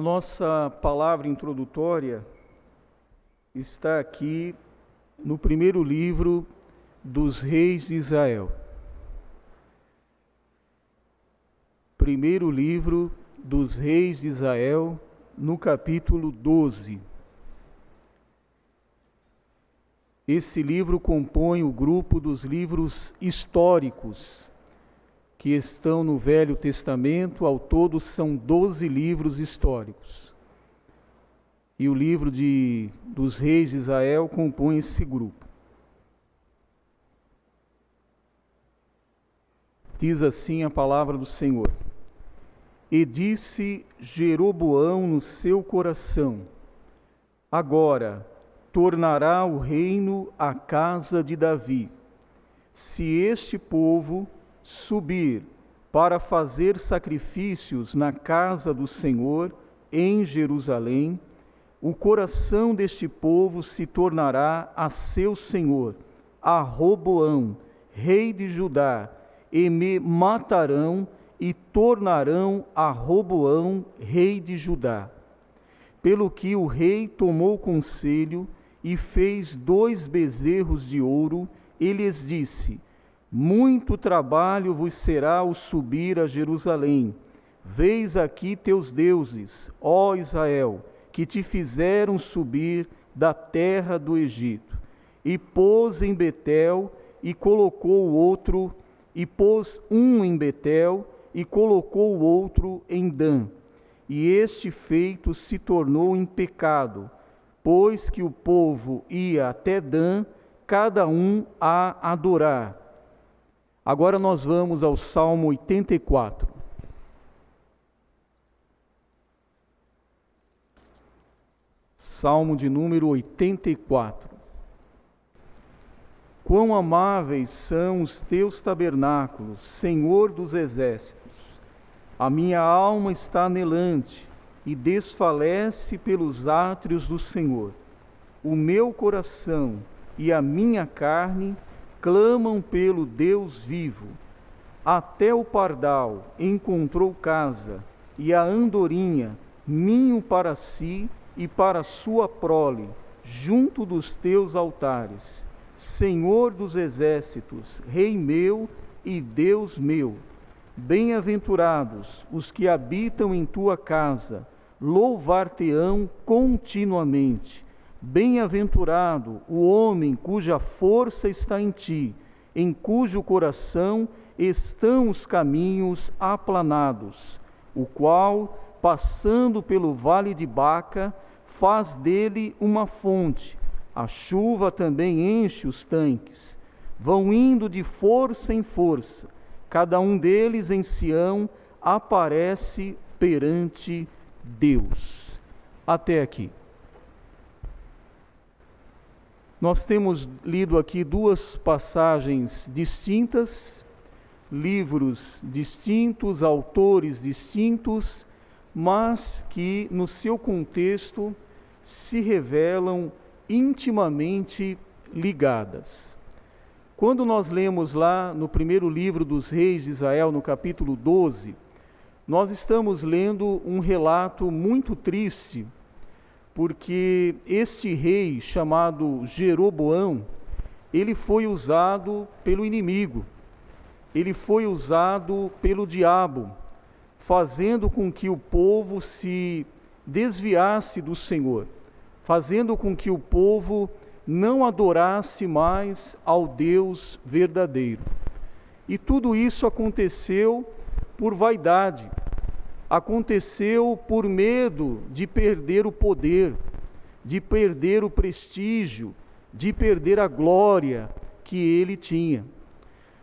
nossa palavra introdutória está aqui no primeiro livro dos Reis de Israel. Primeiro livro dos Reis de Israel, no capítulo 12. Esse livro compõe o grupo dos livros históricos que estão no Velho Testamento. Ao todo são 12 livros históricos. E o livro dos Reis de Israel compõe esse grupo. Diz assim a palavra do Senhor: E disse Jeroboão no seu coração: Agora tornará o reino à casa de Davi, se este povo subir para fazer sacrifícios na casa do Senhor em Jerusalém. O coração deste povo se tornará a seu senhor, a Roboão, rei de Judá, e me matarão e tornarão a Roboão, rei de Judá. Pelo que o rei tomou conselho e fez 2 bezerros de ouro, e lhes disse: Muito trabalho vos será o subir a Jerusalém. Veis aqui teus deuses, ó Israel, que te fizeram subir da terra do Egito. E pôs em Betel e colocou o outro, e pôs um em Betel e colocou o outro em Dan. E este feito se tornou em pecado, pois que o povo ia até Dan, cada um a adorar. Agora nós vamos ao Salmo 84. Salmo de número 84. Quão amáveis são os teus tabernáculos, Senhor dos exércitos! A minha alma está anelante e desfalece pelos átrios do Senhor. O meu coração e a minha carne clamam pelo Deus vivo. Até o pardal encontrou casa, e a andorinha ninho para si e para sua prole, junto dos teus altares. Senhor dos exércitos, Rei meu e Deus meu, bem-aventurados os que habitam em tua casa, louvar-te-ão continuamente. Bem-aventurado o homem cuja força está em ti, em cujo coração estão os caminhos aplanados, o qual, passando pelo vale de Baca, faz dele uma fonte. A chuva também enche os tanques. Vão indo de força em força. Cada um deles em Sião aparece perante Deus. Até aqui. Nós temos lido aqui 2 passagens distintas, livros distintos, autores distintos, mas que no seu contexto se revelam intimamente ligadas. Quando nós lemos lá no primeiro livro dos Reis de Israel, no capítulo 12, nós estamos lendo um relato muito triste, porque este rei chamado Jeroboão, ele foi usado pelo inimigo, ele foi usado pelo diabo, fazendo com que o povo se desviasse do Senhor, fazendo com que o povo não adorasse mais ao Deus verdadeiro. E tudo isso aconteceu por vaidade, aconteceu por medo de perder o poder, de perder o prestígio, de perder a glória que ele tinha.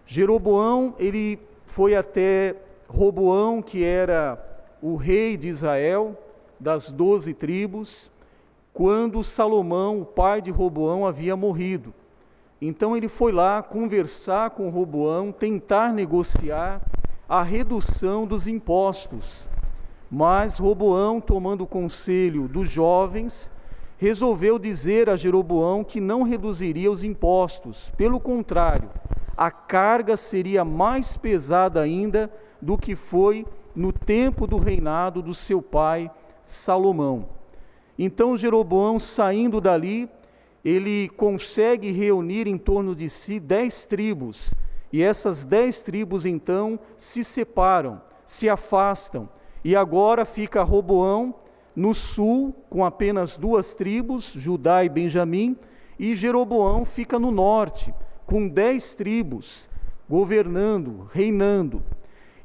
Jeroboão, ele foi até Roboão, que era o rei de Israel, das 12 tribos, quando Salomão, o pai de Roboão, havia morrido. Então ele foi lá conversar com Roboão, tentar negociar a redução dos impostos. Mas Roboão, tomando o conselho dos jovens, resolveu dizer a Jeroboão que não reduziria os impostos. Pelo contrário, a carga seria mais pesada ainda do que foi no tempo do reinado do seu pai Salomão. Então Jeroboão, saindo dali, ele consegue reunir em torno de si 10 tribos, e essas 10 tribos então se separam, se afastam, e agora fica Roboão no sul, com apenas 2 tribos, Judá e Benjamim, e Jeroboão fica no norte, com 10 tribos, governando, reinando.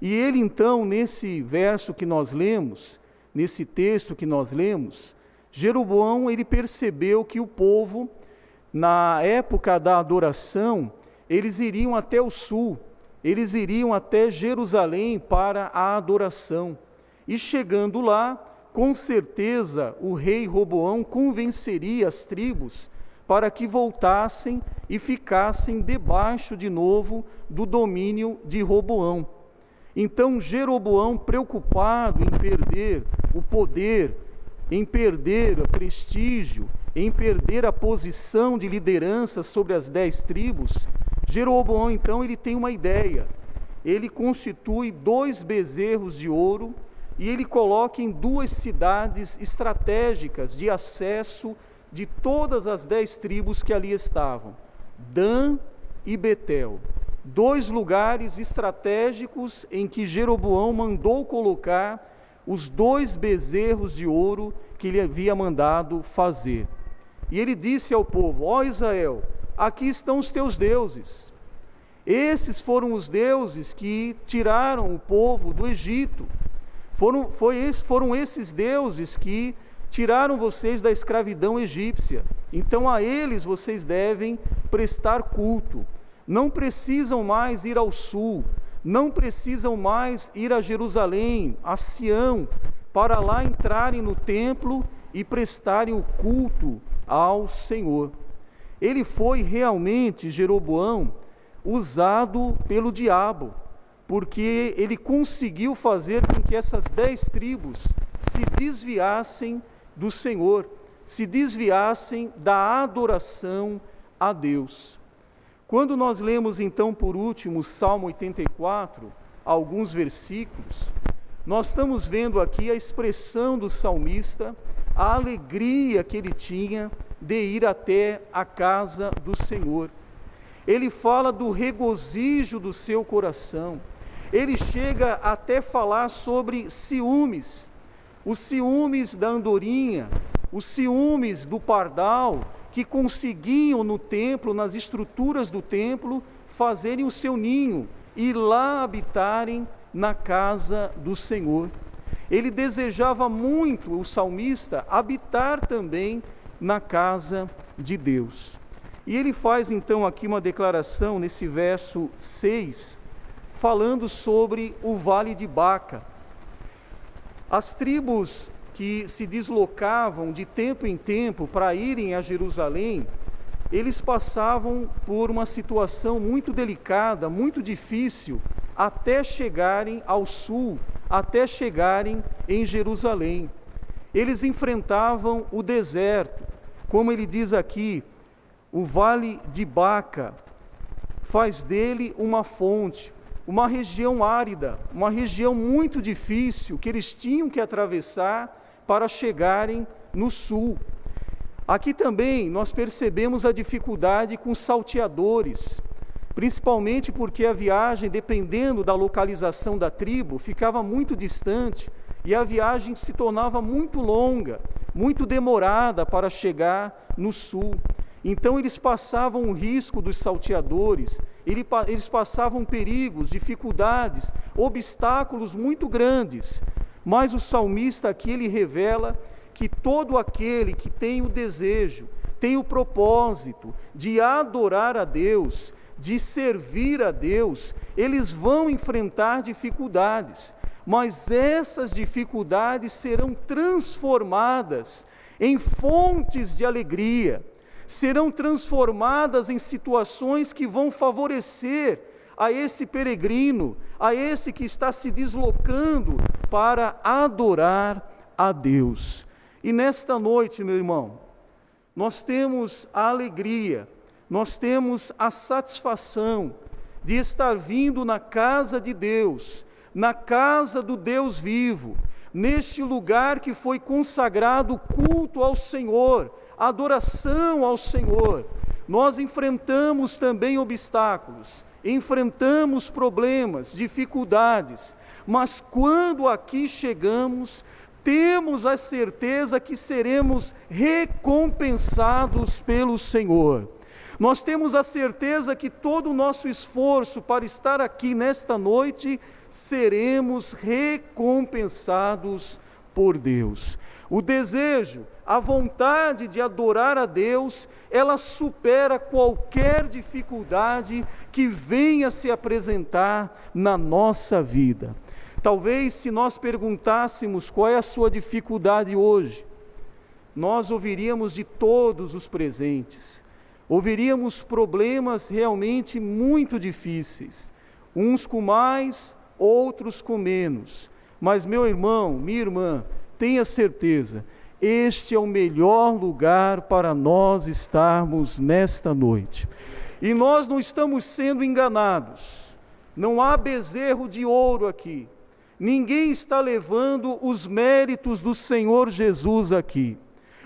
E ele então, nesse verso que nós lemos, nesse texto que nós lemos, Jeroboão, ele percebeu que o povo, na época da adoração, eles iriam até o sul, eles iriam até Jerusalém para a adoração. E chegando lá, com certeza o rei Roboão convenceria as tribos para que voltassem e ficassem debaixo de novo do domínio de Roboão. Então Jeroboão, preocupado em perder o poder, em perder o prestígio, em perder a posição de liderança sobre as 10 tribos, Jeroboão então ele tem uma ideia. Ele constitui 2 bezerros de ouro e ele coloca em 2 cidades estratégicas de acesso de todas as 10 tribos que ali estavam, Dan e Betel. 2 lugares estratégicos em que Jeroboão mandou colocar os 2 bezerros de ouro que ele havia mandado fazer. E ele disse ao povo: ó Israel, aqui estão os teus deuses. Esses foram os deuses que tiraram o povo do Egito. Foram esses deuses que tiraram vocês da escravidão egípcia. Então a eles vocês devem prestar culto. Não precisam mais ir ao sul, não precisam mais ir a Jerusalém, a Sião, para lá entrarem no templo e prestarem o culto ao Senhor. Ele foi realmente, Jeroboão, usado pelo diabo, porque ele conseguiu fazer com que essas 10 tribos se desviassem do Senhor, se desviassem da adoração a Deus. Quando nós lemos então por último o Salmo 84, alguns versículos, nós estamos vendo aqui a expressão do salmista, a alegria que ele tinha de ir até a casa do Senhor. Ele fala do regozijo do seu coração. Ele chega até falar sobre ciúmes, os ciúmes da andorinha, os ciúmes do pardal, que conseguiam no templo, nas estruturas do templo, fazerem o seu ninho e lá habitarem na casa do Senhor. Ele desejava muito, o salmista, habitar também na casa de Deus. E ele faz então aqui uma declaração nesse verso 6, falando sobre o vale de Baca. As tribos que se deslocavam de tempo em tempo para irem a Jerusalém, eles passavam por uma situação muito delicada, muito difícil, até chegarem ao sul, até chegarem em Jerusalém. Eles enfrentavam o deserto, como ele diz aqui, o vale de Baca faz dele uma fonte, uma região árida, uma região muito difícil que eles tinham que atravessar para chegarem no sul. Aqui também nós percebemos a dificuldade com salteadores, principalmente porque a viagem, dependendo da localização da tribo, ficava muito distante e a viagem se tornava muito longa, muito demorada para chegar no sul. Então eles passavam o risco dos salteadores, eles passavam perigos, dificuldades, obstáculos muito grandes. Mas o salmista aqui, ele revela que todo aquele que tem o desejo, tem o propósito de adorar a Deus, de servir a Deus, eles vão enfrentar dificuldades, mas essas dificuldades serão transformadas em fontes de alegria, serão transformadas em situações que vão favorecer a esse peregrino, a esse que está se deslocando para adorar a Deus. E nesta noite, meu irmão, nós temos a alegria, nós temos a satisfação de estar vindo na casa de Deus, na casa do Deus vivo, neste lugar que foi consagrado culto ao Senhor, adoração ao Senhor. Nós enfrentamos também obstáculos, enfrentamos problemas, dificuldades, mas quando aqui chegamos, temos a certeza que seremos recompensados pelo Senhor. Nós temos a certeza que todo o nosso esforço para estar aqui nesta noite, seremos recompensados por Deus. O desejo, a vontade de adorar a Deus, ela supera qualquer dificuldade que venha se apresentar na nossa vida. Talvez se nós perguntássemos qual é a sua dificuldade hoje, nós ouviríamos de todos os presentes, ouviríamos problemas realmente muito difíceis, uns com mais, outros com menos. Mas meu irmão, minha irmã, tenha certeza, este é o melhor lugar para nós estarmos nesta noite. E nós não estamos sendo enganados, não há bezerro de ouro aqui. Ninguém está levando os méritos do Senhor Jesus aqui.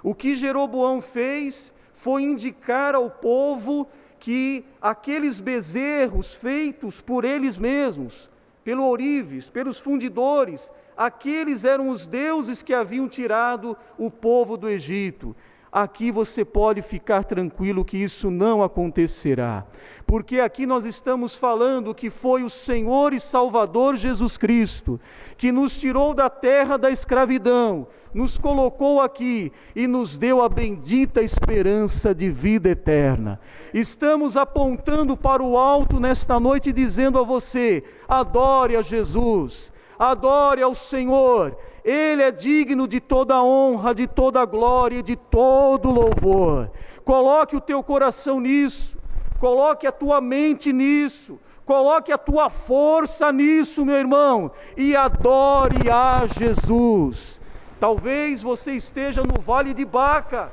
O que Jeroboão fez foi indicar ao povo que aqueles bezerros feitos por eles mesmos, pelo ourives, pelos fundidores, aqueles eram os deuses que haviam tirado o povo do Egito. Aqui você pode ficar tranquilo que isso não acontecerá, porque aqui nós estamos falando que foi o Senhor e Salvador Jesus Cristo, que nos tirou da terra da escravidão, nos colocou aqui e nos deu a bendita esperança de vida eterna. Estamos apontando para o alto nesta noite, dizendo a você: adore a Jesus, adore ao Senhor, Ele é digno de toda honra, de toda glória e de todo louvor. Coloque o teu coração nisso, coloque a tua mente nisso, coloque a tua força nisso, meu irmão, e adore a Jesus. Talvez você esteja no vale de Baca,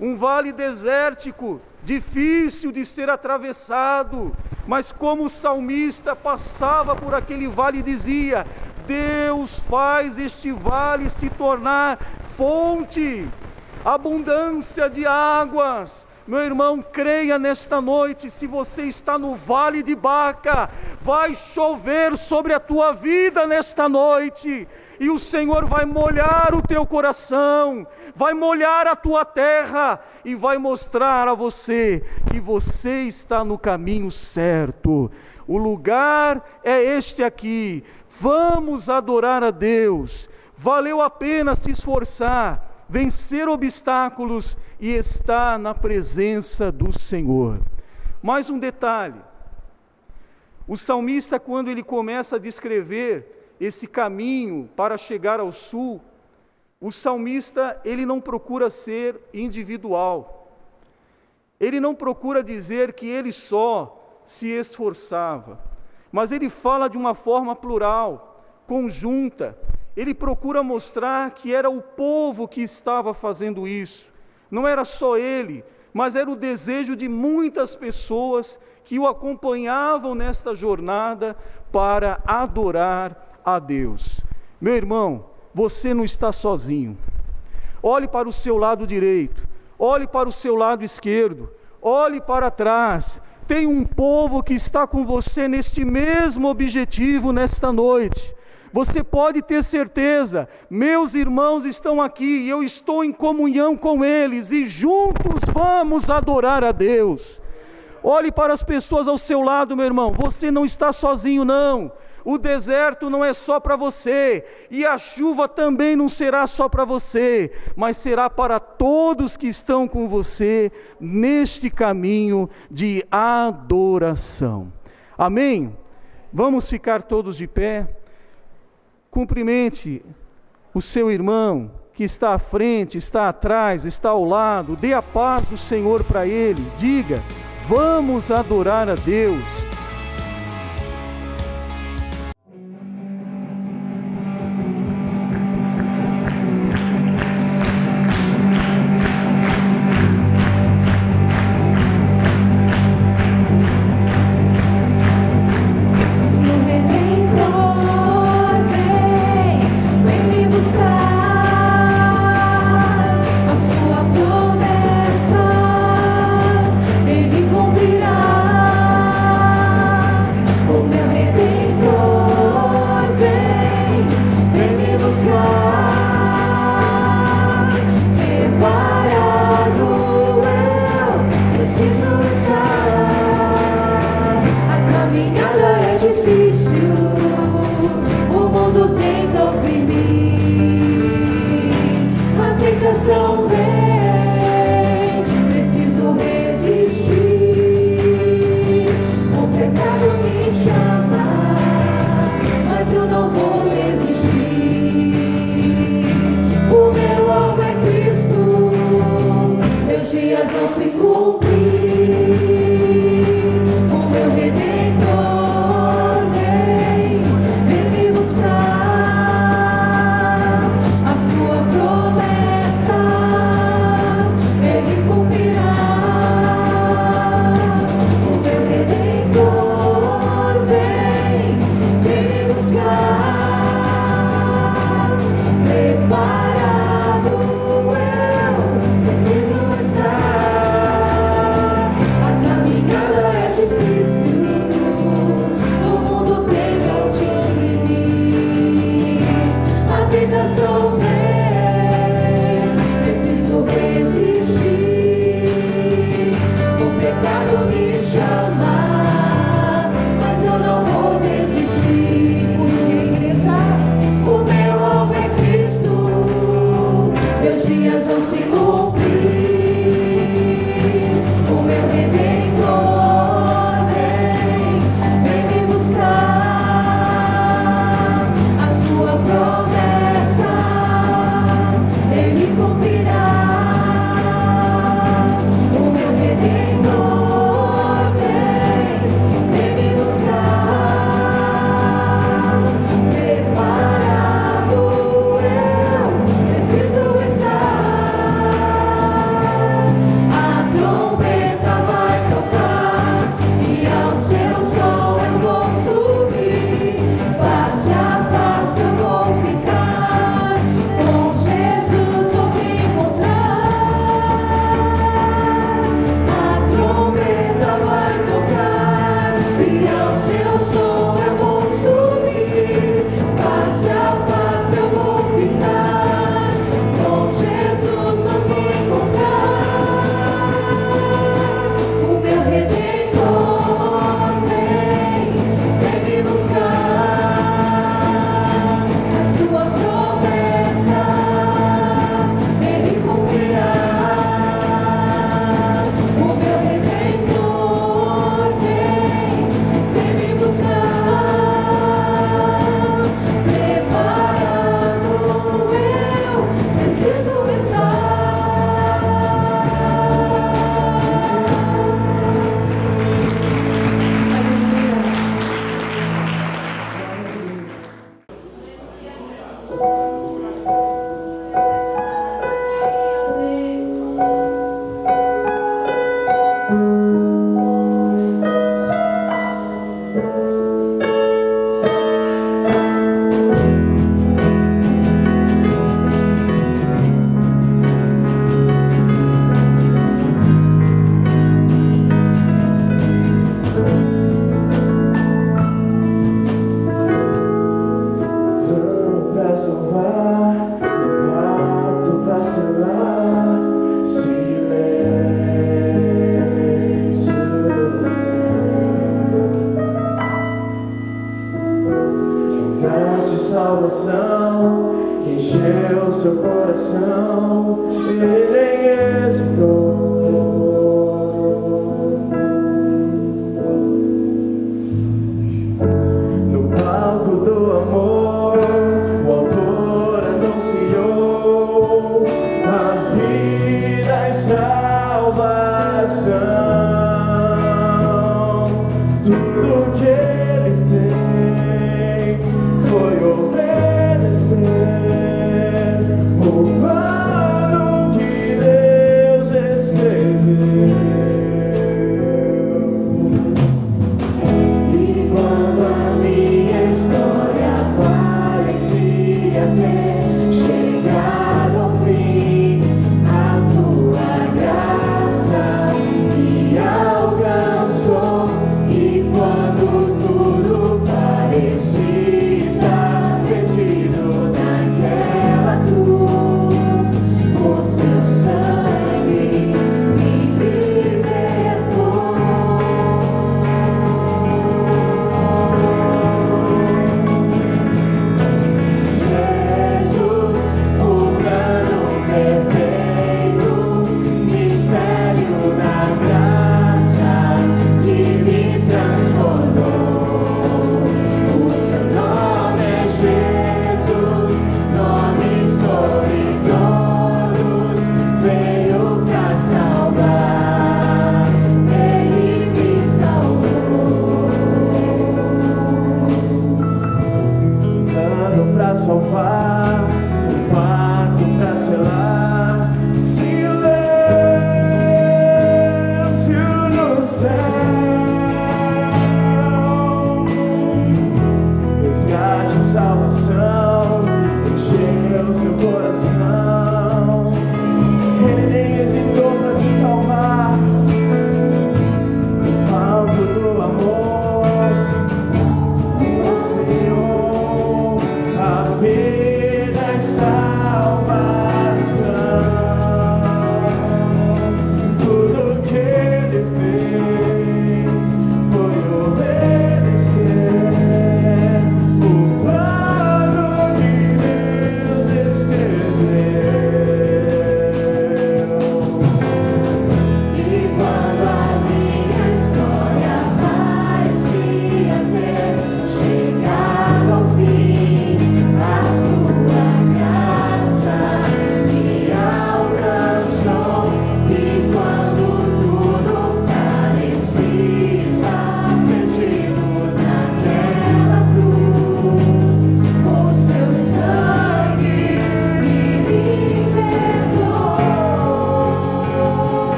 um vale desértico, difícil de ser atravessado, mas como o salmista passava por aquele vale e dizia: Deus faz este vale se tornar fonte, abundância de águas. Meu irmão, creia nesta noite, se você está no vale de Baca, vai chover sobre a tua vida nesta noite, e o Senhor vai molhar o teu coração, vai molhar a tua terra, e vai mostrar a você que você está no caminho certo. O lugar é este aqui. Vamos adorar a Deus. Valeu a pena se esforçar, vencer obstáculos e estar na presença do Senhor. Mais um detalhe: o salmista, quando ele começa a descrever esse caminho para chegar ao sul, o salmista, ele não procura ser individual, ele não procura dizer que ele só se esforçava, mas ele fala de uma forma plural, conjunta. Ele procura mostrar que era o povo que estava fazendo isso, não era só ele, mas era o desejo de muitas pessoas que o acompanhavam nesta jornada para adorar a Deus. Meu irmão, você não está sozinho. Olhe para o seu lado direito, olhe para o seu lado esquerdo, olhe para trás. Tem um povo que está com você neste mesmo objetivo nesta noite. Você pode ter certeza, meus irmãos estão aqui e eu estou em comunhão com eles, e juntos vamos adorar a Deus. Olhe para as pessoas ao seu lado, meu irmão, você não está sozinho não. O deserto não é só para você, e a chuva também não será só para você, mas será para todos que estão com você neste caminho de adoração. Amém? Vamos ficar todos de pé. Cumprimente o seu irmão que está à frente, está atrás, está ao lado. Dê a paz do Senhor para ele. Diga: vamos adorar a Deus. O Redentor vem. oração, ele hesitou. No palco do amor, o autor anunciou a vida e salvação. Tudo que ele fez foi obedecer o plano que Deus escreveu. E quando a minha história parecia ter chegado ao fim, a sua graça me alcançou. E quando tudo parecia estar perdido naquela cruz, o seu sangue me libertou. Jesus, o plano perfeito, mistério da graça que me transformou. O seu nome é Jesus, nome sobre todos, veio pra salvar, ele me salvou. Um plano pra salvar, um pacto pra selar, silêncio no céu. Resgate e salvação, encheu seu coração. Ele nem hesitou pra te salvar. No palco do amor, o Senhor, a vida e salvação. Tudo que ele fez foi obedecer o plano que Deus escreveu. E quando a minha história parecia ter chegado ao fim, a sua graça me alcançou. E quando tudo parecia estar perdido naquela cruz, o seu sangue me libertou.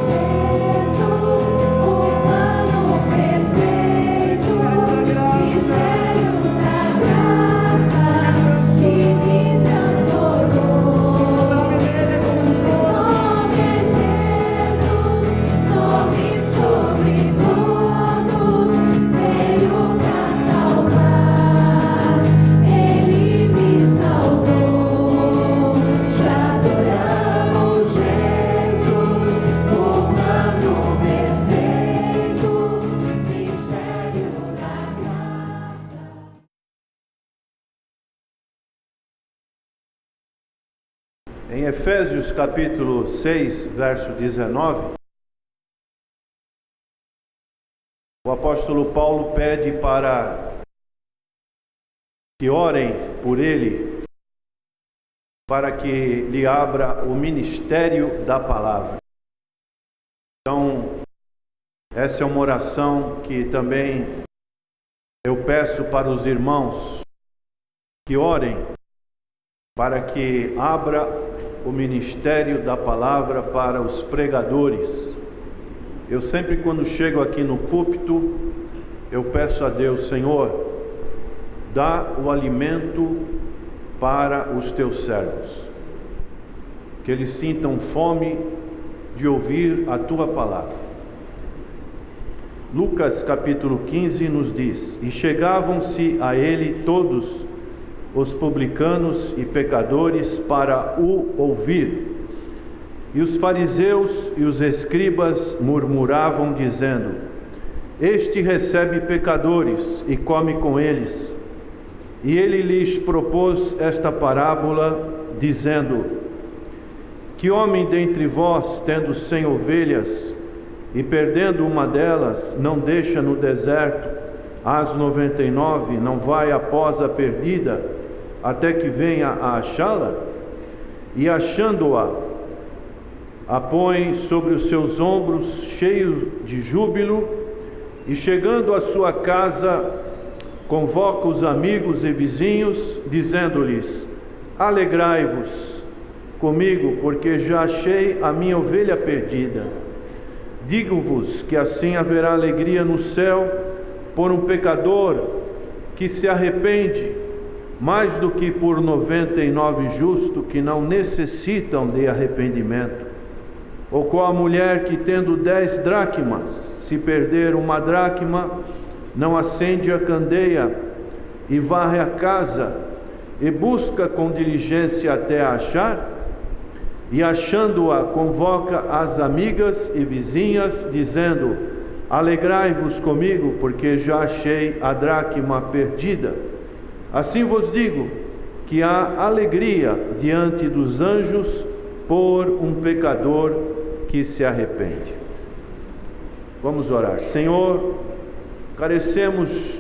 Jesus, o plano perfeito, mistério da graça que me transformou. O nome é Jesus, nome sobre todos, veio pra salvar, ele me salvou. Te adoramos, Jesus, o plano perfeito, mistério da graça. Em Efésios capítulo 6, verso 19, o apóstolo Paulo pede para que orem por ele, para que lhe abra o ministério da palavra. Então, essa é uma oração que também eu peço para os irmãos que orem para que abra o ministério da palavra para os pregadores. Eu sempre, quando chego aqui no púlpito, eu peço a Deus: Senhor, dá o alimento para os teus servos, que eles sintam fome de ouvir a tua palavra. Lucas capítulo 15 nos diz: E chegavam-se a ele todos os publicanos e pecadores para o ouvir. E os fariseus e os escribas murmuravam, dizendo: Este recebe pecadores e come com eles. E ele lhes propôs esta parábola, dizendo: que homem dentre vós, tendo 100 ovelhas, e perdendo uma delas, não deixa no deserto as 99, não vai após a perdida, até que venha a achá-la? E achando-a, a põe sobre os seus ombros, cheio de júbilo, e chegando à sua casa, convoca os amigos e vizinhos, dizendo-lhes: alegrai-vos comigo, porque já achei a minha ovelha perdida. Digo-vos que assim haverá alegria no céu por um pecador que se arrepende, mais do que por 99 justos que não necessitam de arrependimento. Ou qual a mulher que, tendo 10 dracmas, se perder uma dracma, não acende a candeia e varre a casa e busca com diligência até a achar? E achando-a, convoca as amigas e vizinhas, dizendo: alegrai-vos comigo, porque já achei a dracma perdida. Assim vos digo que há alegria diante dos anjos por um pecador que se arrepende. Vamos orar. Senhor, carecemos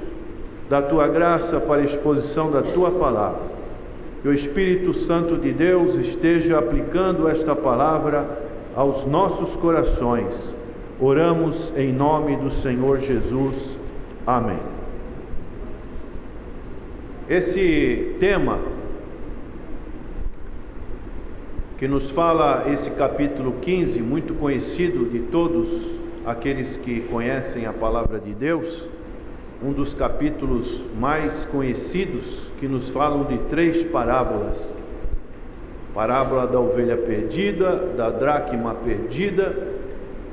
da Tua graça para a exposição da Tua palavra. Que o Espírito Santo de Deus esteja aplicando esta palavra aos nossos corações. Oramos em nome do Senhor Jesus. Amém. Esse tema que nos fala esse capítulo 15, muito conhecido de todos aqueles que conhecem a palavra de Deus, um dos capítulos mais conhecidos, que nos falam de 3 parábolas: parábola da ovelha perdida, da dracma perdida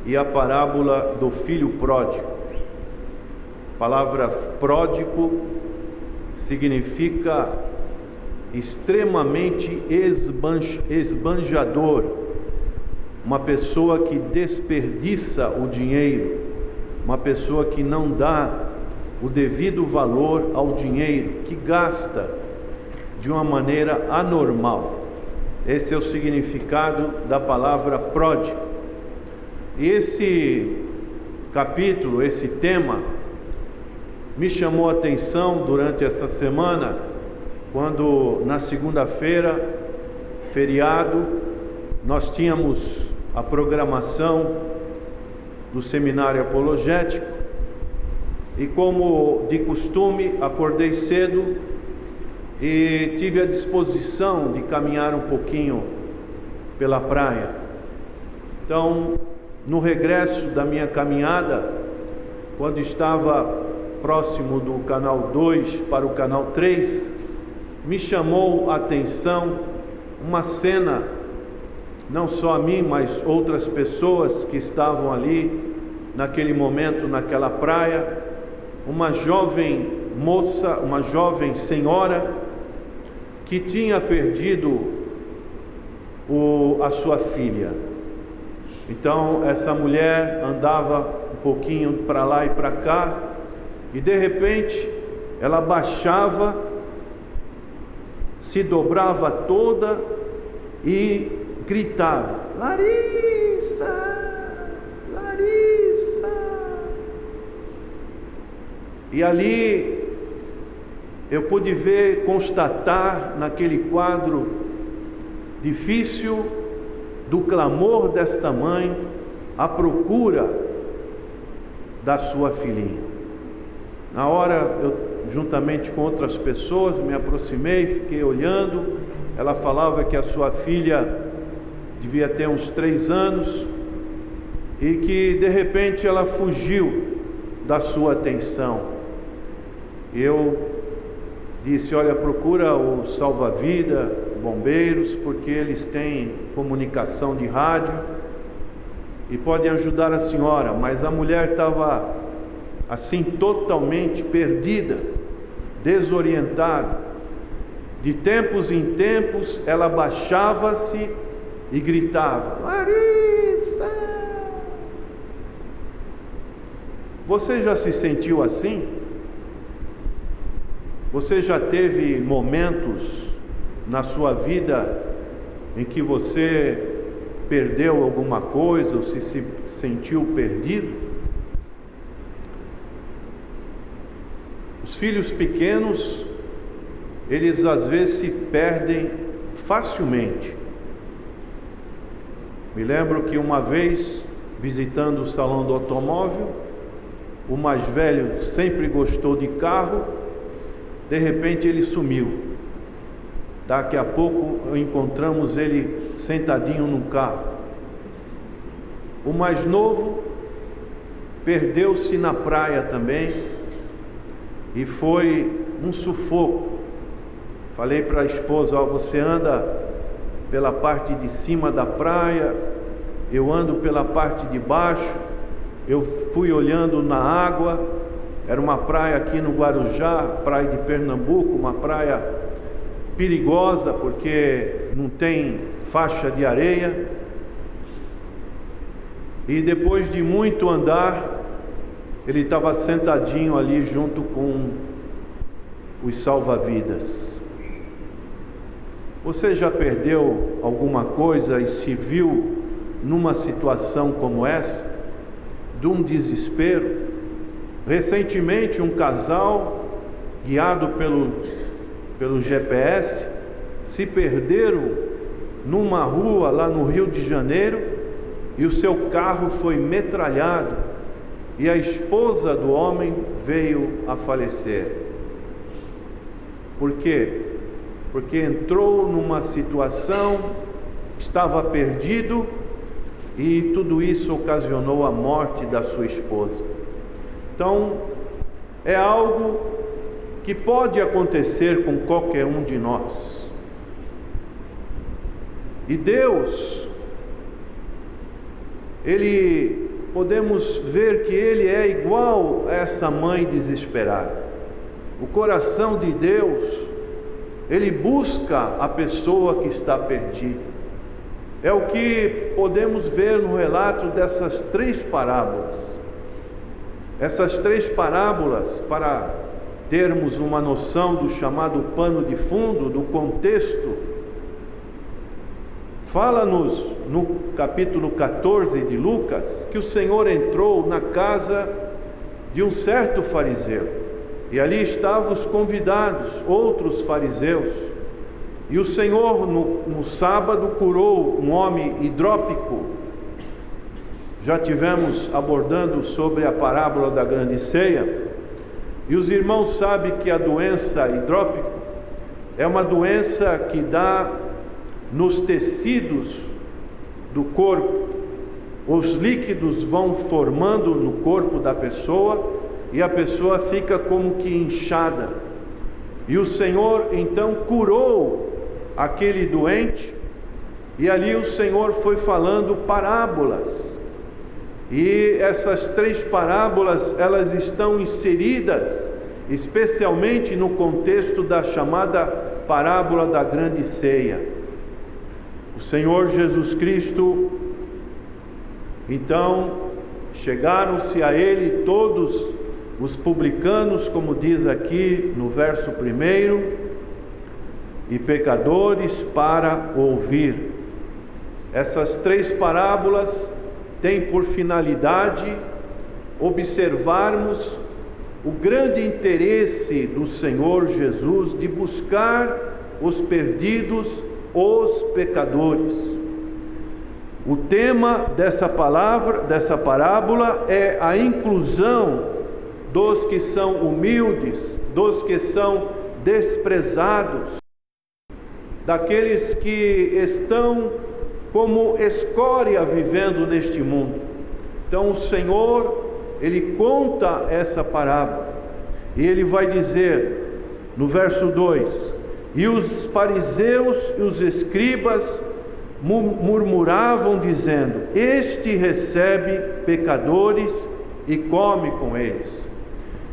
e a parábola do filho pródigo. A palavra pródigo significa extremamente esbanjador, uma pessoa que desperdiça o dinheiro, uma pessoa que não dá o devido valor ao dinheiro, que gasta de uma maneira anormal. Esse é o significado da palavra pródigo. E esse capítulo, esse tema, me chamou a atenção durante essa semana, quando na segunda-feira, feriado, nós tínhamos a programação do seminário apologético. E como de costume, acordei cedo e tive a disposição de caminhar um pouquinho pela praia. Então, no regresso da minha caminhada, quando estava próximo do canal 2 para o canal 3, me chamou a atenção uma cena, não só a mim, mas outras pessoas que estavam ali naquele momento, naquela praia. Uma jovem moça, uma jovem senhora que tinha perdido a sua filha. Então essa mulher andava um pouquinho para lá e para cá, e de repente ela baixava, se dobrava toda e gritava: Larissa! Larissa! E ali eu pude ver, constatar naquele quadro difícil do clamor desta mãe à procura da sua filhinha. Na hora, eu, juntamente com outras pessoas, me aproximei, fiquei olhando. Ela falava que a sua filha devia ter uns 3 anos e que de repente ela fugiu da sua atenção. Eu disse: olha, procura o salva-vida, bombeiros, porque eles têm comunicação de rádio e podem ajudar a senhora. Mas a mulher estava assim totalmente perdida, desorientada. De tempos em tempos ela baixava-se e gritava: Larissa! Você já se sentiu assim? Você já teve momentos na sua vida em que você perdeu alguma coisa ou se sentiu perdido? Os filhos pequenos, eles às vezes se perdem facilmente. Me lembro que uma vez, visitando o salão do automóvel, o mais velho sempre gostou de carro, de repente ele sumiu. Daqui a pouco encontramos ele sentadinho no carro. O mais novo perdeu-se na praia também e foi um sufoco. Falei para a esposa: ó, você anda pela parte de cima da praia, eu ando pela parte de baixo. Eu fui olhando na água, era uma praia aqui no Guarujá, praia de Pernambuco, uma praia perigosa porque não tem faixa de areia. E depois de muito andar, ele estava sentadinho ali junto com os salva-vidas. Você já perdeu alguma coisa e se viu numa situação como essa, de um desespero? Recentemente, um casal, guiado pelo GPS, se perderam numa rua lá no Rio de Janeiro e o seu carro foi metralhado e a esposa do homem veio a falecer. Por quê? Porque entrou numa situação, estava perdido e tudo isso ocasionou a morte da sua esposa. Então, é algo que pode acontecer com qualquer um de nós. E Deus, podemos ver que Ele é igual a essa mãe desesperada. O coração de Deus, Ele busca a pessoa que está perdida. É o que podemos ver no relato dessas 3 parábolas. Essas 3 parábolas, para termos uma noção do chamado pano de fundo, do contexto, fala-nos no capítulo 14 de Lucas que o Senhor entrou na casa de um certo fariseu e ali estavam os convidados, outros fariseus, e o Senhor no sábado curou um homem hidrópico. Já tivemos abordando sobre a parábola da grande ceia, e os irmãos sabem que a doença hidrópico é uma doença que dá nos tecidos do corpo. Os líquidos vão formando no corpo da pessoa e a pessoa fica como que inchada. E o Senhor então curou aquele doente, e ali o Senhor foi falando parábolas. E essas 3 parábolas, elas estão inseridas especialmente no contexto da chamada parábola da grande ceia. O Senhor Jesus Cristo, então, chegaram-se a Ele todos os publicanos, como diz aqui no verso 1, e pecadores para ouvir. Essas 3 parábolas têm por finalidade observarmos o grande interesse do Senhor Jesus de buscar os perdidos, os pecadores. O tema dessa parábola é a inclusão dos que são humildes, dos que são desprezados, daqueles que estão como escória vivendo neste mundo. Então o Senhor, Ele conta essa parábola, e Ele vai dizer no verso 2: e os fariseus e os escribas murmuravam dizendo: este recebe pecadores e come com eles.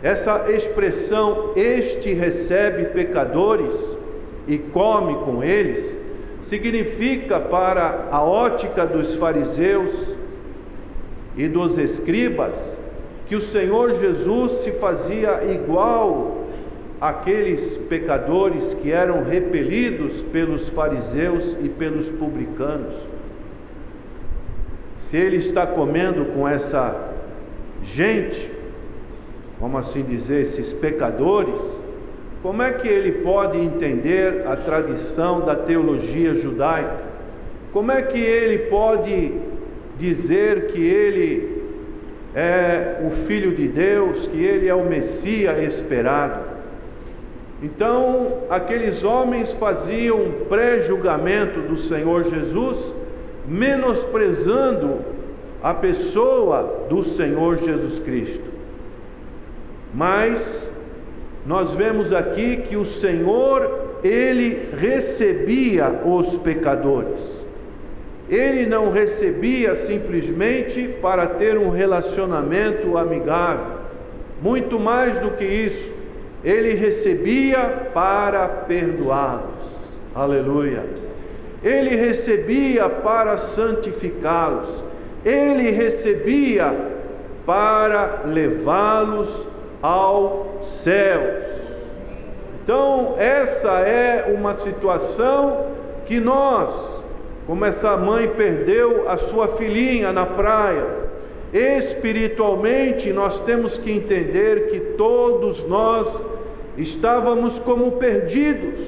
Essa expressão, este recebe pecadores e come com eles, significa, para a ótica dos fariseus e dos escribas, que o Senhor Jesus se fazia igual aqueles pecadores que eram repelidos pelos fariseus e pelos publicanos. Se ele está comendo com essa gente, vamos assim dizer, esses pecadores, como é que ele pode entender a tradição da teologia judaica? Como é que ele pode dizer que ele é o Filho de Deus, que ele é o Messias esperado? Então, aqueles homens faziam um pré-julgamento do Senhor Jesus, menosprezando a pessoa do Senhor Jesus Cristo. Mas nós vemos aqui que o Senhor, ele recebia os pecadores. Ele não recebia simplesmente para ter um relacionamento amigável. Muito mais do que isso, ele recebia para perdoá-los. Aleluia! Ele recebia para santificá-los. Ele recebia para levá-los ao céu. Então, essa é uma situação que nós, como essa mãe perdeu a sua filhinha na praia, espiritualmente nós temos que entender que todos nós estávamos como perdidos.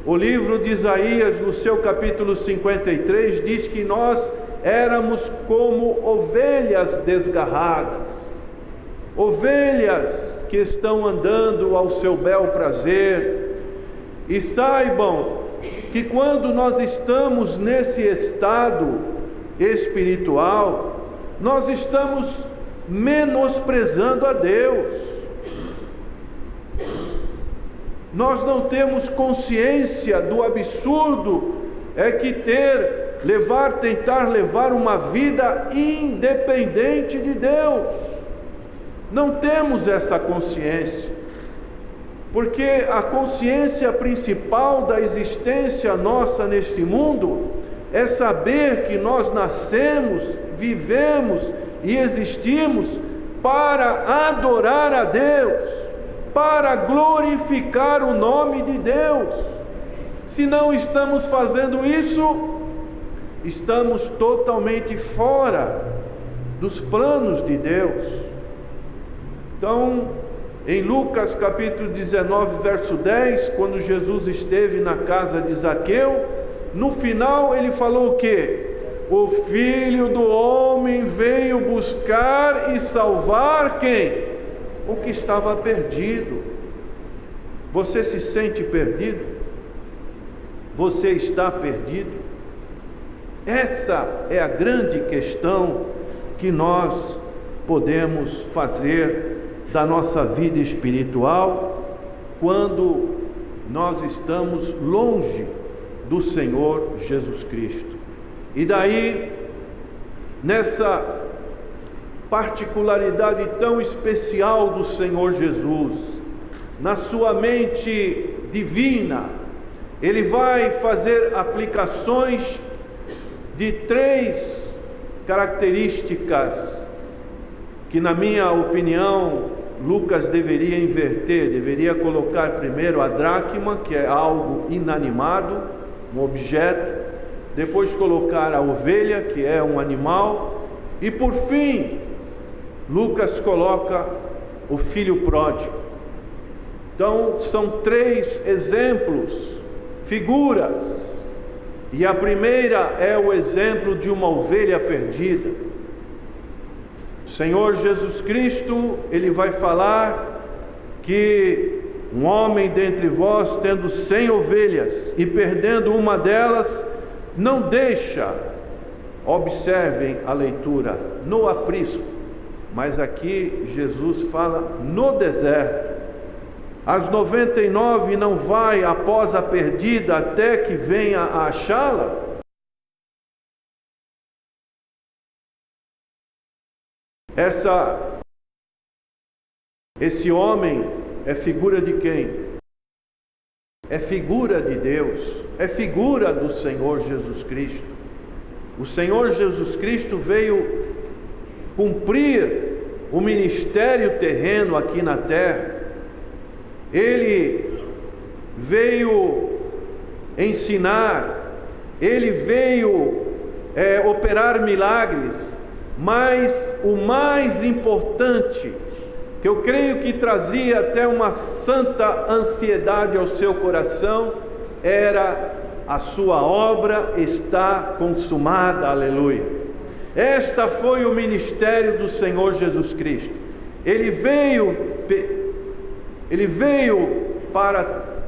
O livro de Isaías, no seu capítulo 53, diz que nós éramos como ovelhas desgarradas, ovelhas que estão andando ao seu bel prazer. E saibam que quando nós estamos nesse estado espiritual, nós estamos menosprezando a Deus. Nós não temos consciência do absurdo que tentar levar uma vida independente de Deus. Não temos essa consciência, porque a consciência principal da existência nossa neste mundo é saber que nós nascemos, vivemos e existimos para adorar a Deus, para glorificar o nome de Deus. Se não estamos fazendo isso, estamos totalmente fora dos planos de Deus. Então, em Lucas capítulo 19, verso 10, quando Jesus esteve na casa de Zaqueu, no final ele falou o quê? O Filho do Homem veio buscar e salvar quem? O que estava perdido. Você se sente perdido? Você está perdido? Essa é a grande questão que nós podemos fazer da nossa vida espiritual quando nós estamos longe do Senhor Jesus Cristo. E daí, nessa particularidade tão especial do Senhor Jesus, na sua mente divina, ele vai fazer aplicações de 3 características que, na minha opinião, Lucas deveria inverter, deveria colocar primeiro a dracma, que é algo inanimado, um objeto, depois colocar a ovelha, que é um animal, e por fim, Lucas coloca o filho pródigo. Então, são 3 exemplos, figuras, e a primeira é o exemplo de uma ovelha perdida. O Senhor Jesus Cristo, ele vai falar que um homem dentre vós, tendo 100 ovelhas e perdendo uma delas, não deixa, observem a leitura, no aprisco, mas aqui Jesus fala no deserto. As 99 não vai após a perdida até que venha a achá-la? Esse homem é figura de quem? É figura de Deus, é figura do Senhor Jesus Cristo. O Senhor Jesus Cristo veio cumprir o ministério terreno aqui na terra. Ele veio ensinar, ele veio operar milagres, mas o mais importante, que eu creio que trazia até uma santa ansiedade ao seu coração, era: a sua obra está consumada, aleluia. Esta foi o ministério do Senhor Jesus Cristo. Ele veio para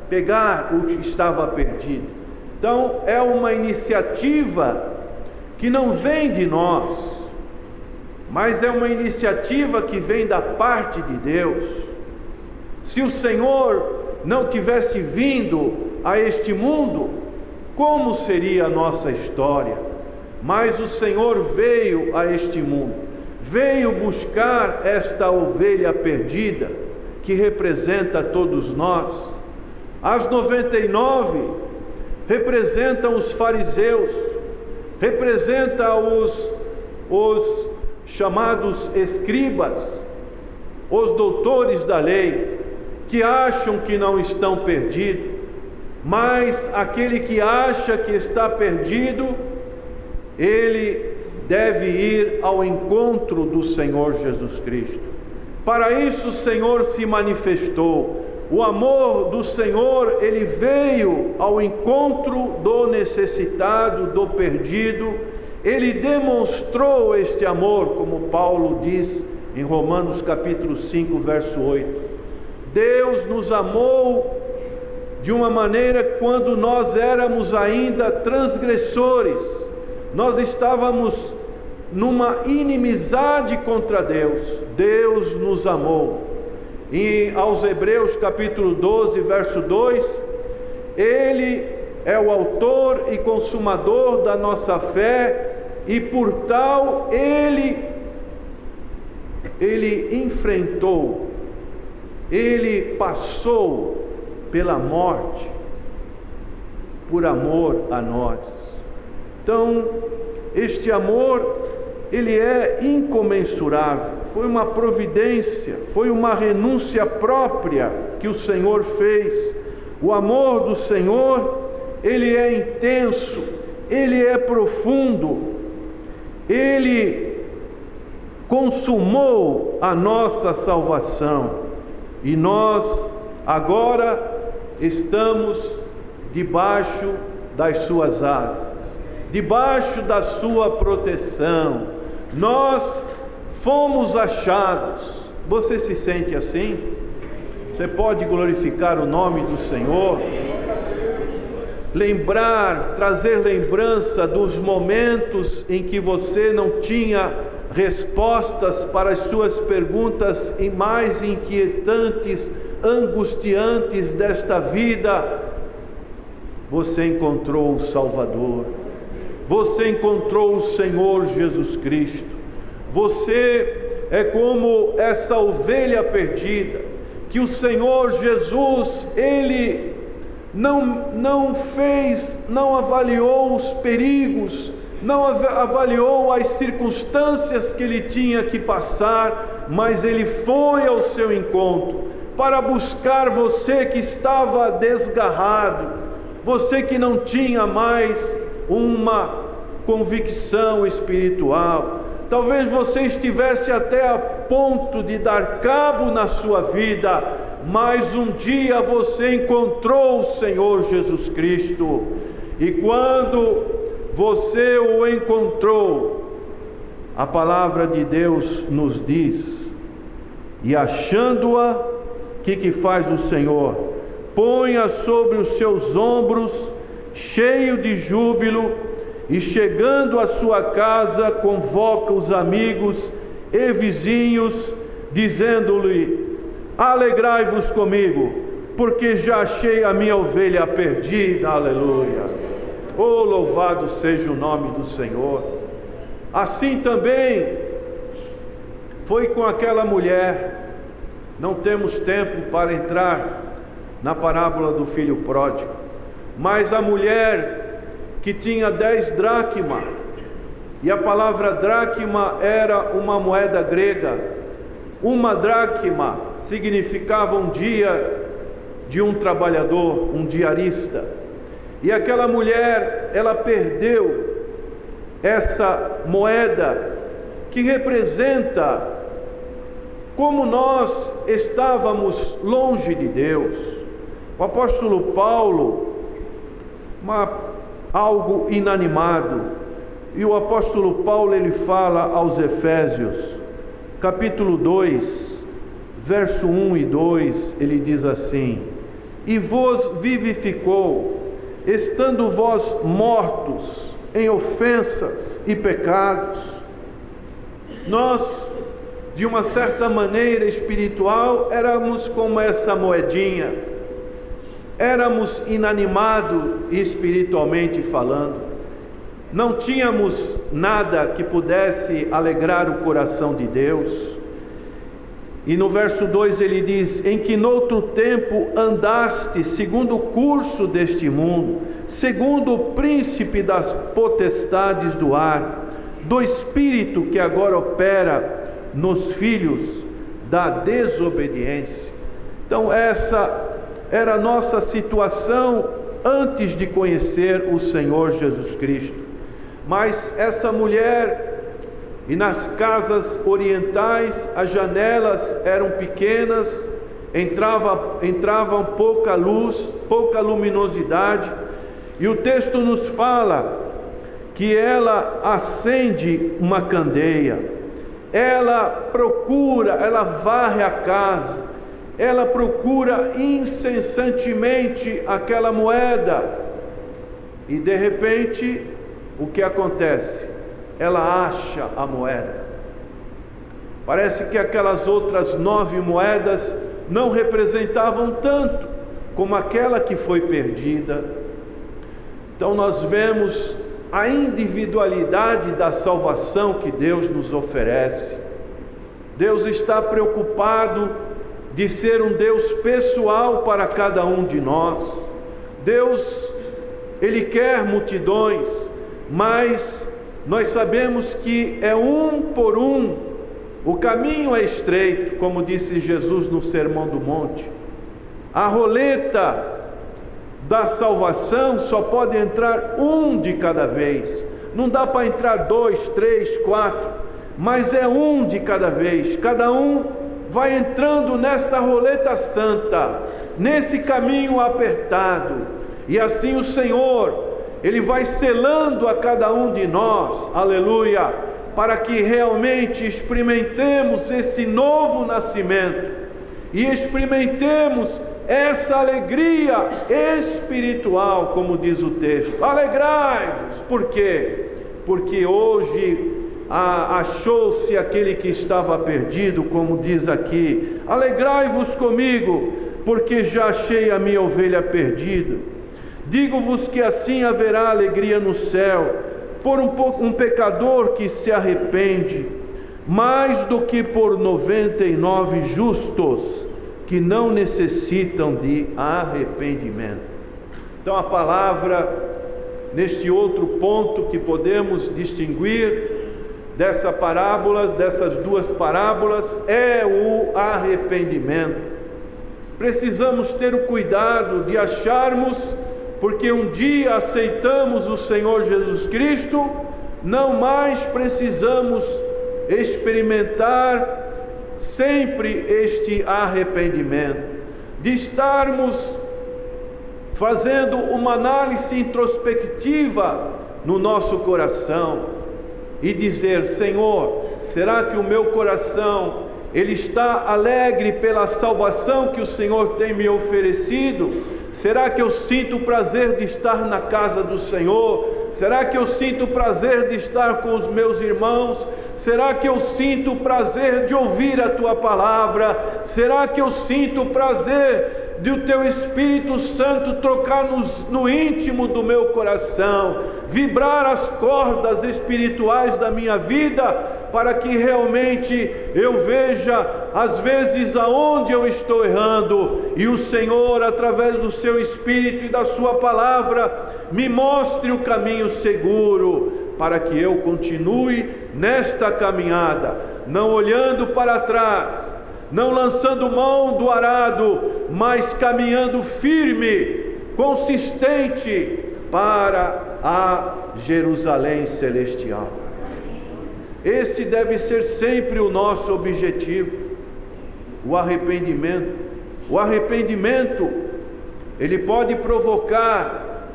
pegar o que estava perdido. Então é uma iniciativa que não vem de nós, mas é uma iniciativa que vem da parte de Deus. Se o Senhor não tivesse vindo a este mundo, como seria a nossa história? Mas o Senhor veio a este mundo, veio buscar esta ovelha perdida, que representa todos nós. As 99 representam os fariseus, representa os chamados escribas, os doutores da lei, que acham que não estão perdidos, mas aquele que acha que está perdido, ele deve ir ao encontro do Senhor Jesus Cristo. Para isso o Senhor se manifestou. O amor do Senhor, ele veio ao encontro do necessitado, do perdido. Ele demonstrou este amor, como Paulo diz em Romanos capítulo 5, verso 8. Deus nos amou de uma maneira quando nós éramos ainda transgressores. Nós estávamos numa inimizade contra Deus. Deus nos amou. E aos Hebreus capítulo 12, verso 2, Ele é o autor e consumador da nossa fé, e por tal Ele enfrentou, Ele passou pela morte, por amor a nós. Então, este amor, ele é incomensurável. Foi uma providência, foi uma renúncia própria que o Senhor fez. O amor do Senhor, ele é intenso, ele é profundo, ele consumou a nossa salvação, e nós agora estamos debaixo das suas asas, debaixo da sua proteção. Nós fomos achados. Você se sente assim? Você pode glorificar o nome do Senhor? Lembrar, trazer lembrança dos momentos em que você não tinha respostas para as suas perguntas e mais inquietantes, angustiantes desta vida. Você encontrou o Salvador, você encontrou o Senhor Jesus Cristo. Você é como essa ovelha perdida, que o Senhor Jesus, Ele não avaliou os perigos, não avaliou as circunstâncias que Ele tinha que passar, mas Ele foi ao seu encontro, para buscar você que estava desgarrado, você que não tinha mais uma convicção espiritual. Talvez você estivesse até a ponto de dar cabo na sua vida, mas um dia você encontrou o Senhor Jesus Cristo, e quando você o encontrou, a palavra de Deus nos diz: e achando-a, o que faz o Senhor? Põe-a sobre os seus ombros, cheio de júbilo, e chegando à sua casa, convoca os amigos e vizinhos, dizendo-lhe: alegrai-vos comigo, porque já achei a minha ovelha perdida. Aleluia! Oh, louvado seja o nome do Senhor. Assim também foi com aquela mulher. Não temos tempo para entrar na parábola do filho pródigo, mas a mulher que tinha 10 dracmas, e a palavra dracma era uma moeda grega. Uma dracma significava um dia de um trabalhador, um diarista. E aquela mulher, ela perdeu essa moeda que representa como nós estávamos longe de Deus. O apóstolo Paulo, algo inanimado, e o apóstolo Paulo ele fala aos Efésios, capítulo 2, verso 1 e 2, ele diz assim: e vos vivificou, estando vós mortos em ofensas e pecados. Nós, de uma certa maneira espiritual, éramos como essa moedinha, éramos inanimados espiritualmente falando, não tínhamos nada que pudesse alegrar o coração de Deus. E no verso 2 ele diz: em que noutro tempo andaste segundo o curso deste mundo, segundo o príncipe das potestades do ar, do espírito que agora opera nos filhos da desobediência. Então essa era a nossa situação antes de conhecer o Senhor Jesus Cristo. Mas essa mulher, e nas casas orientais as janelas eram pequenas, entrava pouca luz, pouca luminosidade, e o texto nos fala que ela acende uma candeia, ela procura, ela varre a casa, ela procura incessantemente aquela moeda, e de repente, o que acontece? Ela acha a moeda. Parece que aquelas outras 9 moedas não representavam tanto como aquela que foi perdida. Então nós vemos a individualidade da salvação que Deus nos oferece. Deus está preocupado de ser um Deus pessoal para cada um de nós. Deus, Ele quer multidões, mas nós sabemos que é um por um, o caminho é estreito, como disse Jesus no Sermão do Monte. A roleta da salvação só pode entrar um de cada vez, não dá para entrar 2, 3, 4, mas é um de cada vez. Cada um vai entrando nesta roleta santa, nesse caminho apertado, e assim o Senhor, Ele vai selando a cada um de nós, aleluia, para que realmente experimentemos esse novo nascimento e experimentemos essa alegria espiritual, como diz o texto. Alegrai-vos, por quê? Porque hoje achou-se aquele que estava perdido, como diz aqui. Alegrai-vos comigo, porque já achei a minha ovelha perdida. Digo-vos que assim haverá alegria no céu por um pecador que se arrepende, mais do que por 99 justos que não necessitam de arrependimento. Então a palavra, neste outro ponto que podemos distinguir dessa parábola, dessas duas parábolas, é o arrependimento. Precisamos ter o cuidado de acharmos, porque um dia aceitamos o Senhor Jesus Cristo, não mais precisamos experimentar sempre este arrependimento, de estarmos fazendo uma análise introspectiva no nosso coração e dizer: Senhor, será que o meu coração ele está alegre pela salvação que o Senhor tem me oferecido? Será que eu sinto o prazer de estar na casa do Senhor? Será que eu sinto o prazer de estar com os meus irmãos? Será que eu sinto o prazer de ouvir a Tua palavra? Será que eu sinto o prazer de o Teu Espírito Santo tocar no íntimo do meu coração, vibrar as cordas espirituais da minha vida, para que realmente eu veja às vezes aonde eu estou errando, e o Senhor, através do Seu Espírito e da Sua palavra, me mostre o caminho seguro, para que eu continue nesta caminhada, não olhando para trás, não lançando mão do arado, mas caminhando firme, consistente para a Jerusalém celestial. Esse deve ser sempre o nosso objetivo, o arrependimento. O arrependimento, ele pode provocar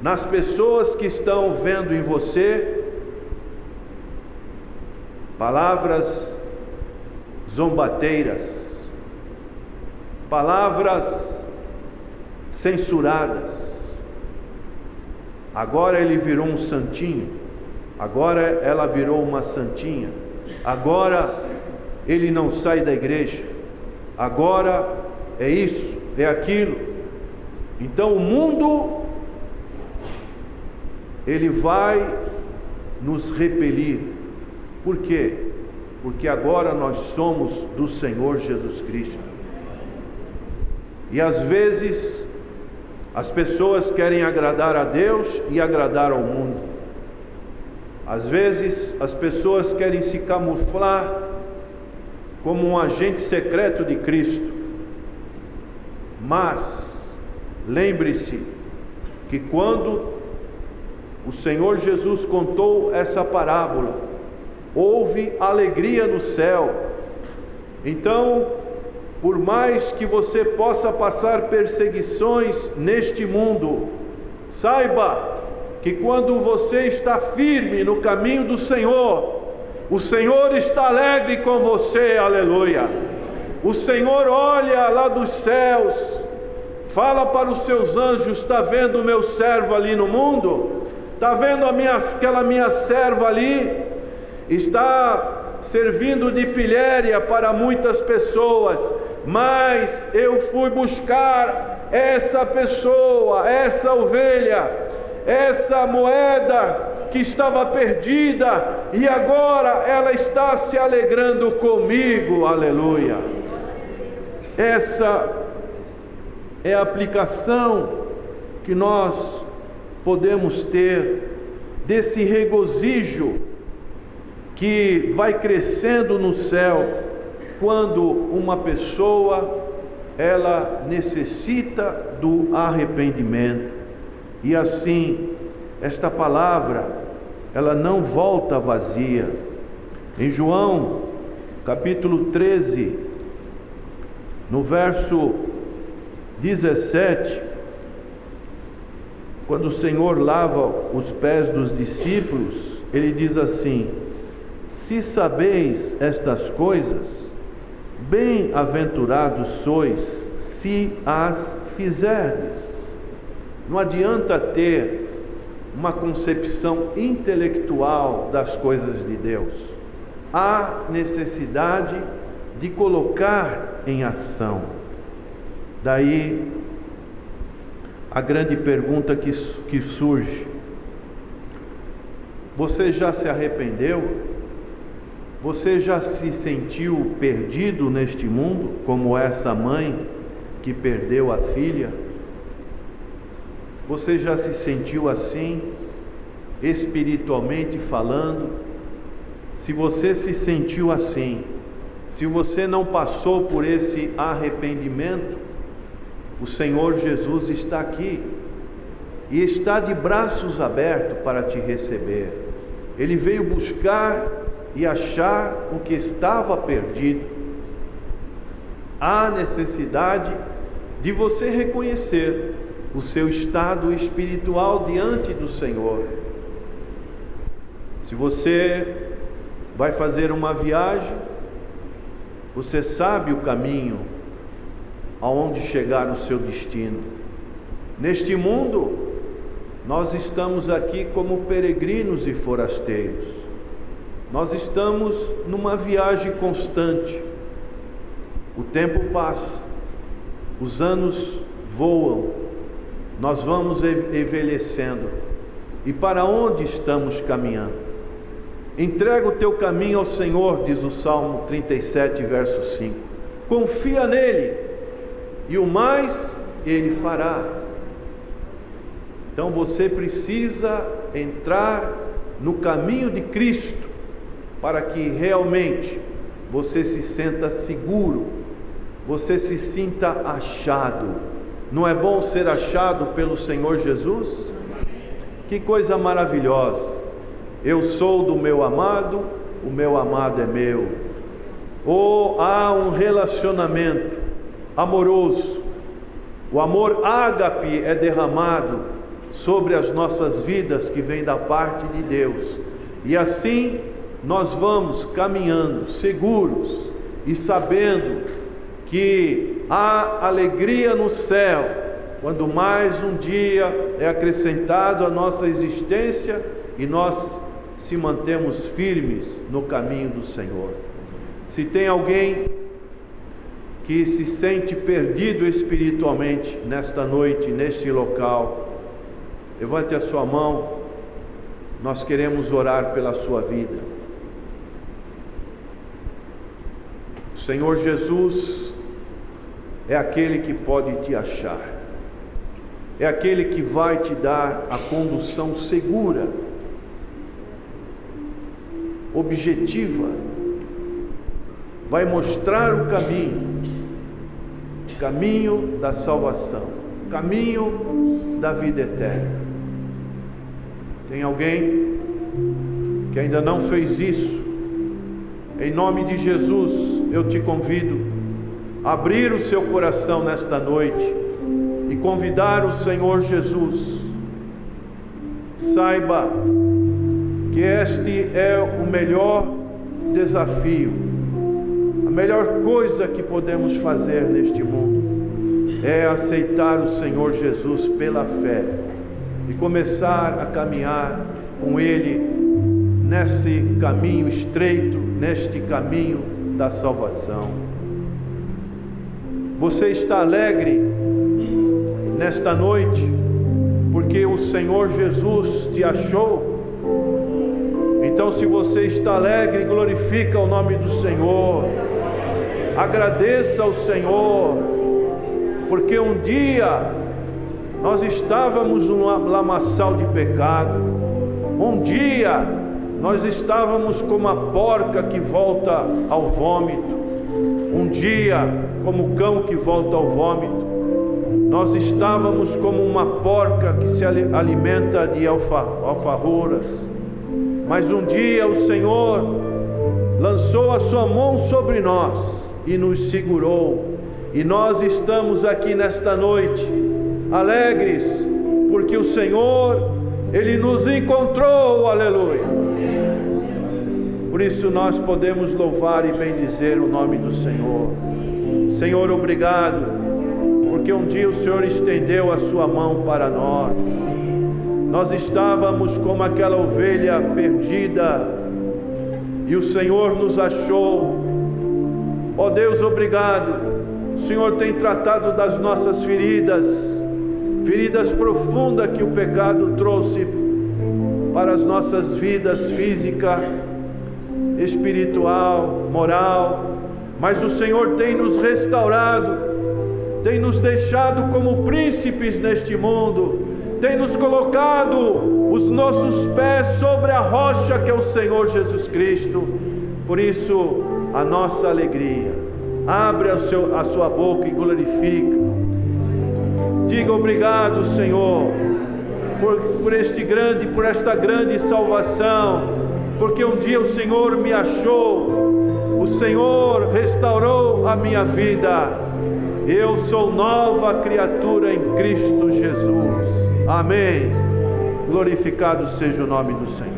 nas pessoas que estão vendo em você palavras zombateiras, palavras censuradas. Agora ele virou um santinho, agora ela virou uma santinha, agora ele não sai da igreja, agora é isso, é aquilo. Então o mundo, ele vai nos repelir. Por quê? Porque agora nós somos do Senhor Jesus Cristo. E às vezes as pessoas querem agradar a Deus e agradar ao mundo. Às vezes as pessoas querem se camuflar como um agente secreto de Cristo. Mas lembre-se que quando o Senhor Jesus contou essa parábola, houve alegria no céu. Então, por mais que você possa passar perseguições neste mundo, saiba que quando você está firme no caminho do Senhor, o Senhor está alegre com você, aleluia. O Senhor olha lá dos céus, fala para os seus anjos: está vendo o meu servo ali no mundo? Está vendo aquela minha serva ali? Está servindo de pilhéria para muitas pessoas, mas eu fui buscar essa pessoa, essa ovelha, essa moeda que estava perdida, e agora ela está se alegrando comigo, aleluia. Essa é a aplicação que nós podemos ter desse regozijo que vai crescendo no céu quando uma pessoa ela necessita do arrependimento. E assim, esta palavra ela não volta vazia. Em João capítulo 13, no verso 17, quando o Senhor lava os pés dos discípulos, ele diz assim: se sabeis estas coisas, bem-aventurados sois se as fizerdes. Não adianta ter uma concepção intelectual das coisas de Deus. Há necessidade de colocar em ação. Daí a grande pergunta que surge: você já se arrependeu? Você já se sentiu perdido neste mundo, como essa mãe que perdeu a filha? Você já se sentiu assim, espiritualmente falando? Se você se sentiu assim, se você não passou por esse arrependimento, o Senhor Jesus está aqui e está de braços abertos para te receber. Ele veio buscar e achar o que estava perdido. Há necessidade de você reconhecer o seu estado espiritual diante do Senhor. Se você vai fazer uma viagem, você sabe o caminho aonde chegar no seu destino. Neste mundo, nós estamos aqui como peregrinos e forasteiros. Nós estamos numa viagem constante. O tempo passa, os anos voam, nós vamos envelhecendo. E para onde estamos caminhando? Entrega o teu caminho ao Senhor, diz o Salmo 37, verso 5. Confia nele, e o mais ele fará. Então você precisa entrar no caminho de Cristo, para que realmente você se sinta seguro, você se sinta achado. Não é bom ser achado pelo Senhor Jesus? Que coisa maravilhosa! Eu sou do meu amado, o meu amado é meu. Ou há um relacionamento amoroso, o amor ágape é derramado sobre as nossas vidas, que vem da parte de Deus, e assim nós vamos caminhando seguros e sabendo que há alegria no céu, quando mais um dia é acrescentado à nossa existência e nós se mantemos firmes no caminho do Senhor. Se tem alguém que se sente perdido espiritualmente nesta noite, neste local, levante a sua mão, nós queremos orar pela sua vida. O Senhor Jesus é aquele que pode te achar, é aquele que vai te dar a condução segura, objetiva, vai mostrar o caminho da salvação, caminho da vida eterna. Tem alguém que ainda não fez isso? Em nome de Jesus, eu te convido a abrir o seu coração nesta noite e convidar o Senhor Jesus. Saiba que este é o melhor desafio, a melhor coisa que podemos fazer neste mundo é aceitar o Senhor Jesus pela fé e começar a caminhar com Ele nesse caminho estreito, neste caminho da salvação. Você está alegre nesta noite porque o Senhor Jesus te achou? Então, se você está alegre, glorifica o nome do Senhor, agradeça ao Senhor, porque um dia nós estávamos num lamaçal de pecado, um dia nós estávamos como a porca que volta ao vômito, um dia como o cão que volta ao vômito, nós estávamos como uma porca que se alimenta de alfarrobas, mas um dia o Senhor lançou a sua mão sobre nós e nos segurou, e nós estamos aqui nesta noite alegres, porque o Senhor, Ele nos encontrou, aleluia. Por isso nós podemos louvar e bendizer o nome do Senhor. Senhor, obrigado, porque um dia o Senhor estendeu a sua mão para nós. Nós estávamos como aquela ovelha perdida e o Senhor nos achou. Ó Deus, obrigado. O Senhor tem tratado das nossas feridas, feridas profundas que o pecado trouxe para as nossas vidas física, espiritual, moral, mas o Senhor tem nos restaurado, tem nos deixado como príncipes neste mundo, tem nos colocado os nossos pés sobre a rocha que é o Senhor Jesus Cristo. Por isso, a nossa alegria. Abre a sua boca e glorifica. Diga obrigado, Senhor, por esta grande salvação, porque um dia o Senhor me achou, o Senhor restaurou a minha vida. Eu sou nova criatura em Cristo Jesus. Amém. Glorificado seja o nome do Senhor.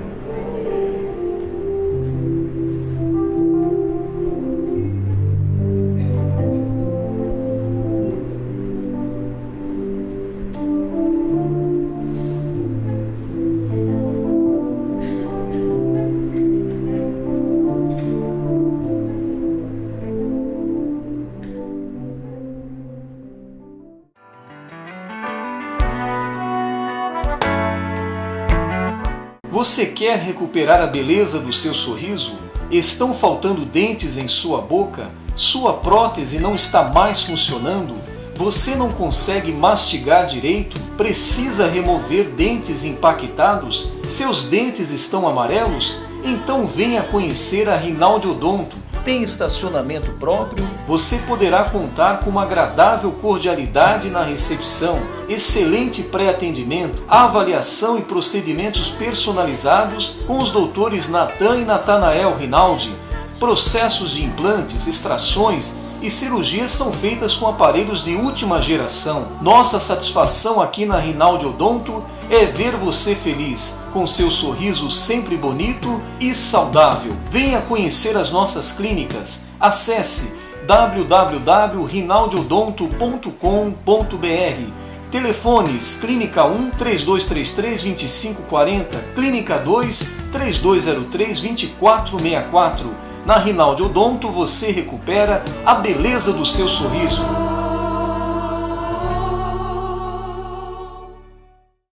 Você quer recuperar a beleza do seu sorriso? Estão faltando dentes em sua boca? Sua prótese não está mais funcionando? Você não consegue mastigar direito? Precisa remover dentes impactados? Seus dentes estão amarelos? Então venha conhecer a Rinaldi Odonto, Tem estacionamento próprio? Você poderá contar com uma agradável cordialidade na recepção, excelente pré-atendimento, avaliação e procedimentos personalizados com os doutores Natan e Natanael Rinaldi. Processos de implantes, extrações e cirurgias são feitas com aparelhos de última geração. Nossa satisfação aqui na Rinaldi Odonto é ver você feliz, com seu sorriso sempre bonito e saudável. Venha conhecer as nossas clínicas. Acesse www.rinaldiodonto.com.br. Telefones: Clínica 1 3233 2540, Clínica 2 3203 2464. Na Rinaldi Odonto você recupera a beleza do seu sorriso.